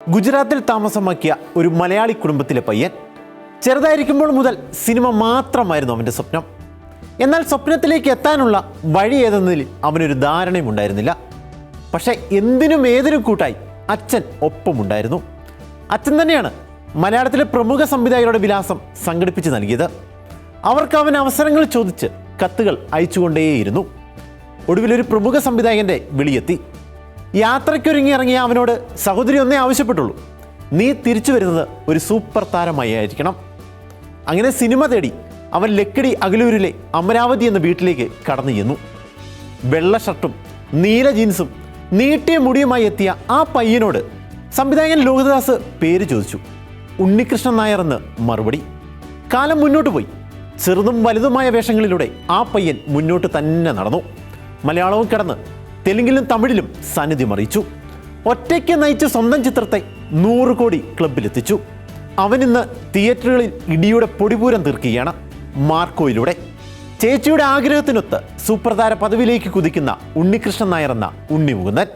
ഗുജറാത്തിൽ താമസമാക്കിയ ഒരു മലയാളി കുടുംബത്തിലെ പയ്യൻ. ചെറുതായിരിക്കുമ്പോൾ മുതൽ സിനിമ മാത്രമായിരുന്നു അവൻ്റെ സ്വപ്നം. എന്നാൽ സ്വപ്നത്തിലേക്ക് എത്താനുള്ള വഴി ഏതെന്നതിൽ അവനൊരു ധാരണയും ഉണ്ടായിരുന്നില്ല. പക്ഷേ എന്തിനും ഏതിനും കൂട്ടായി അച്ഛൻ ഒപ്പമുണ്ടായിരുന്നു. അച്ഛൻ തന്നെയാണ് മലയാളത്തിലെ പ്രമുഖ സംവിധായകരുടെ വിലാസം സംഘടിപ്പിച്ച് നൽകിയത്. അവർക്ക് അവൻ അവസരങ്ങൾ ചോദിച്ച് കത്തുകൾ അയച്ചുകൊണ്ടേയിരുന്നു. ഒടുവിലൊരു പ്രമുഖ സംവിധായകൻ്റെ വിളിയെത്തി. യാത്രയ്ക്കൊരുങ്ങി ഇറങ്ങിയ അവനോട് സഹോദരി ഒന്നേ ആവശ്യപ്പെട്ടുള്ളൂ: നീ തിരിച്ചു വരുന്നത് ഒരു സൂപ്പർ താരമായി ആയിരിക്കണം. അങ്ങനെ സിനിമ തേടി അവൻ ലക്കിടി അകലൂരിലെ അമരാവതി എന്ന വീട്ടിലേക്ക് കടന്നു ചെന്നു. വെള്ള ഷർട്ടും നീല ജീൻസും നീട്ടിയ മുടിയുമായി എത്തിയ ആ പയ്യനോട് സംവിധായകൻ ലോഹിതദാസ് പേര് ചോദിച്ചു. ഉണ്ണികൃഷ്ണൻ നായർ എന്ന് മറുപടി. കാലം മുന്നോട്ട് പോയി. ചെറുതും വലുതുമായ വേഷങ്ങളിലൂടെ ആ പയ്യൻ മുന്നോട്ട് തന്നെ നടന്നു. മലയാളവും കടന്ന് തെലുങ്കിലും തമിഴിലും സാന്നിധ്യം അറിയിച്ചു. ഒറ്റയ്ക്ക് നയിച്ച സ്വന്തം ചിത്രത്തെ 100 കോടി ക്ലബിലെത്തിച്ചു. അവനിന്ന് തിയേറ്ററുകളിൽ ഇടിയുടെ പൊടിപൂരം തീർക്കുകയാണ് മാർക്കോയിലൂടെ. ചേച്ചിയുടെ ആഗ്രഹത്തിനൊത്ത് സൂപ്പർ താര പദവിയിലേക്ക് കുതിക്കുന്ന ഉണ്ണികൃഷ്ണൻ നായർ എന്ന ഉണ്ണി മുകുന്ദൻ.